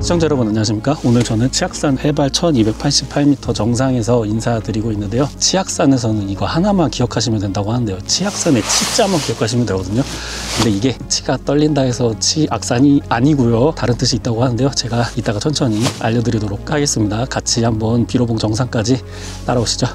시청자 여러분 안녕하십니까. 오늘 저는 치악산 해발 1288m 정상에서 인사드리고 있는데요. 치악산에서는 이거 하나만 기억하시면 된다고 하는데요. 치악산의 치자만 기억하시면 되거든요. 근데 이게 치가 떨린다 해서 치악산이 아니고요, 다른 뜻이 있다고 하는데요. 제가 이따가 천천히 알려드리도록 하겠습니다. 같이 한번 비로봉 정상까지 따라오시죠.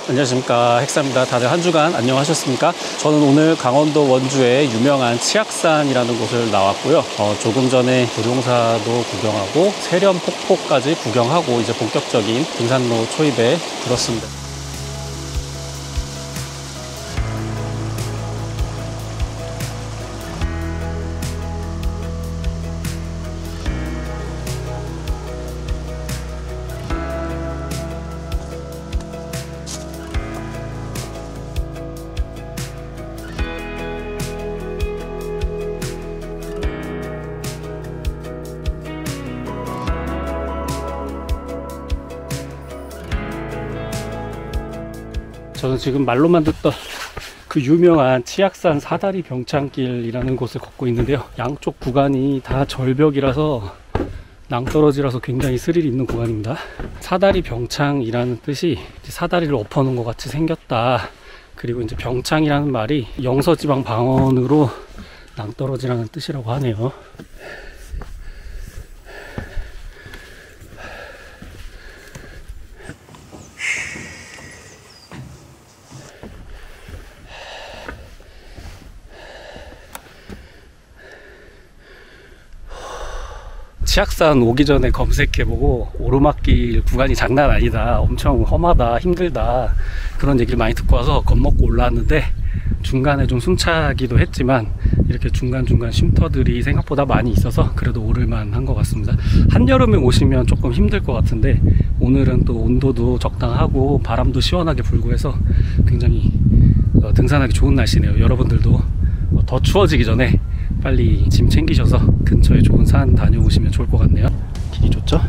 안녕하십니까, 핵사입니다. 다들 한 주간 안녕하셨습니까? 저는 오늘 강원도 원주의 유명한 치악산이라는 곳을 나왔고요. 조금 전에 도룡사도 구경하고 세련 폭포까지 구경하고 이제 본격적인 등산로 초입에 들었습니다. 저는 지금 말로만 듣던 그 유명한 치악산 사다리 병창길이라는 곳을 걷고 있는데요. 양쪽 구간이 다 절벽이라서 낭떠러지라서 굉장히 스릴 있는 구간입니다. 사다리 병창이라는 뜻이 사다리를 엎어놓은 것 같이 생겼다. 그리고 이제 병창이라는 말이 영서지방 방언으로 낭떠러지라는 뜻이라고 하네요. 치악산 오기 전에 검색해보고 오르막길 구간이 장난 아니다, 엄청 험하다, 힘들다, 그런 얘기를 많이 듣고 와서 겁먹고 올라왔는데 중간에 좀 숨차기도 했지만 이렇게 중간중간 쉼터들이 생각보다 많이 있어서 그래도 오를만 한 것 같습니다. 한여름에 오시면 조금 힘들 것 같은데 오늘은 또 온도도 적당하고 바람도 시원하게 불고 해서 굉장히 등산하기 좋은 날씨네요. 여러분들도 더 추워지기 전에 빨리 짐 챙기셔서 근처에 좋은 산 다녀오시면 좋을 것 같네요. 길이 좋죠?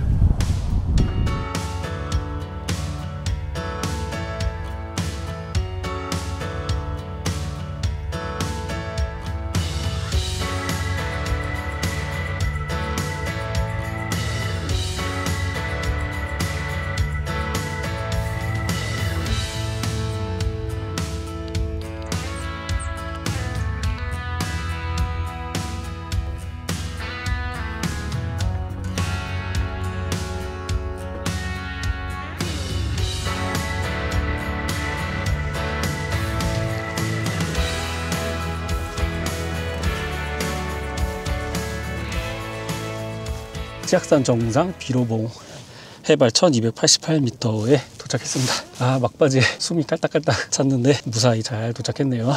치악산 정상 비로봉 해발 1288m에 도착했습니다. 막바지에 숨이 깔딱깔딱 찼는데 무사히 잘 도착했네요.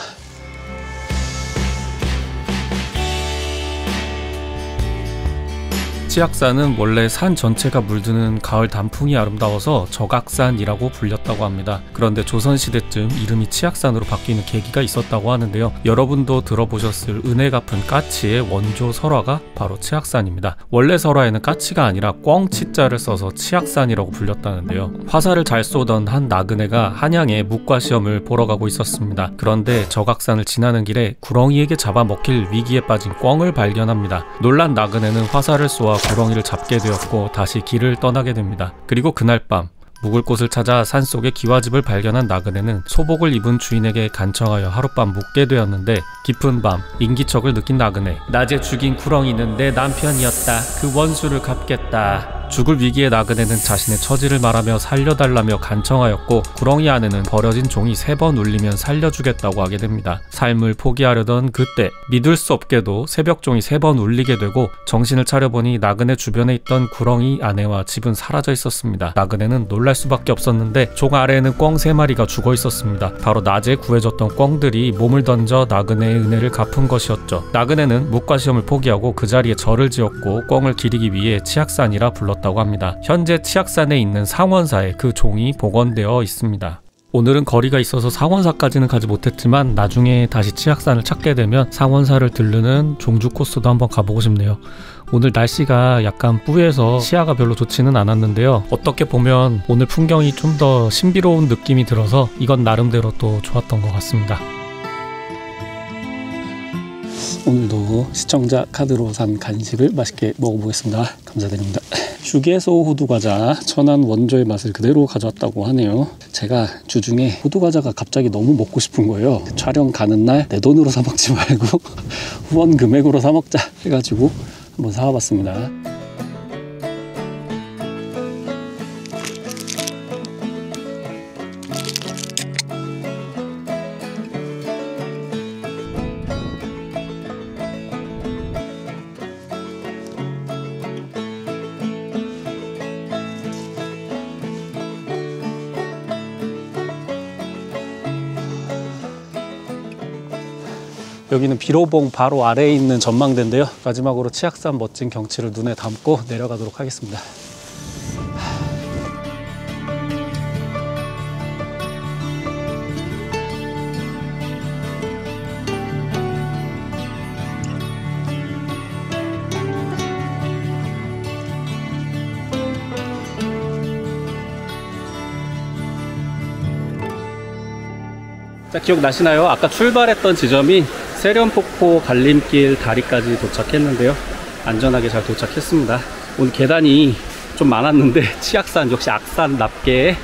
치악산은 원래 산 전체가 물드는 가을 단풍이 아름다워서 적악산이라고 불렸다고 합니다. 그런데 조선시대쯤 이름이 치악산으로 바뀌는 계기가 있었다고 하는데요. 여러분도 들어보셨을 은혜 갚은 까치의 원조 설화가 바로 치악산입니다. 원래 설화에는 까치가 아니라 꿩치자를 써서 치악산이라고 불렸다는데요. 화살을 잘 쏘던 한 나그네가 한양에 묵과시험을 보러 가고 있었습니다. 그런데 적악산을 지나는 길에 구렁이에게 잡아먹힐 위기에 빠진 꿩을 발견합니다. 놀란 나그네는 화살을 쏘아 구렁이를 잡게 되었고 다시 길을 떠나게 됩니다. 그리고 그날 밤 묵을 곳을 찾아 산속에 기와집을 발견한 나그네는 소복을 입은 주인에게 간청하여 하룻밤 묵게 되었는데 깊은 밤 인기척을 느낀 나그네, 낮에 죽인 구렁이는 내 남편이었다. 그 원수를 갚겠다. 죽을 위기에 나그네는 자신의 처지를 말하며 살려달라며 간청하였고 구렁이 안에는 버려진 종이 3번 울리면 살려주겠다고 하게 됩니다. 삶을 포기하려던 그때 믿을 수 없게도 새벽종이 3번 울리게 되고 정신을 차려보니 나그네 주변에 있던 구렁이 아내와 집은 사라져 있었습니다. 나그네는 놀랄 수밖에 없었는데 종 아래에는 꿩 3마리가 죽어 있었습니다. 바로 낮에 구해줬던 꿩들이 몸을 던져 나그네의 은혜를 갚은 것이었죠. 나그네는 묵과시험을 포기하고 그 자리에 절을 지었고 꿩을 기리기 위해 치악산이라 불렀다고 합니다. 현재 치악산에 있는 상원사에 그 종이 복원되어 있습니다. 오늘은 거리가 있어서 상원사까지는 가지 못했지만 나중에 다시 치악산을 찾게 되면 상원사를 들르는 종주 코스도 한번 가보고 싶네요. 오늘 날씨가 약간 뿌해서 시야가 별로 좋지는 않았는데요. 어떻게 보면 오늘 풍경이 좀 더 신비로운 느낌이 들어서 이건 나름대로 또 좋았던 것 같습니다. 오늘도 시청자 카드로 산 간식을 맛있게 먹어보겠습니다. 감사드립니다. 휴게소 호두과자 천안 원조의 맛을 그대로 가져왔다고 하네요. 제가 주중에 호두과자가 갑자기 너무 먹고 싶은 거예요. 촬영 가는 날 내 돈으로 사 먹지 말고 후원 금액으로 사 먹자 해가지고 한번 사와봤습니다. 여기는 비로봉 바로 아래에 있는 전망대인데요. 마지막으로 치악산 멋진 경치를 눈에 담고 내려가도록 하겠습니다. 자, 기억나시나요? 아까 출발했던 지점이 세련폭포 갈림길 다리까지 도착했는데요. 안전하게 잘 도착했습니다. 오늘 계단이 좀 많았는데 치악산 역시 악산답게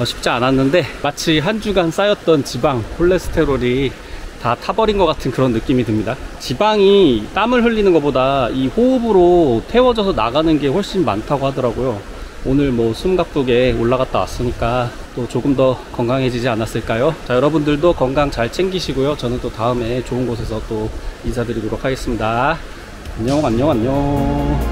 쉽지 않았는데 마치 한 주간 쌓였던 지방, 콜레스테롤이 다 타버린 것 같은 그런 느낌이 듭니다. 지방이 땀을 흘리는 것보다 이 호흡으로 태워져서 나가는 게 훨씬 많다고 하더라고요. 오늘 뭐 숨가쁘게 올라갔다 왔으니까 또 조금 더 건강해지지 않았을까요? 자, 여러분들도 건강 잘 챙기시고요. 저는 또 다음에 좋은 곳에서 또 인사드리도록 하겠습니다. 안녕.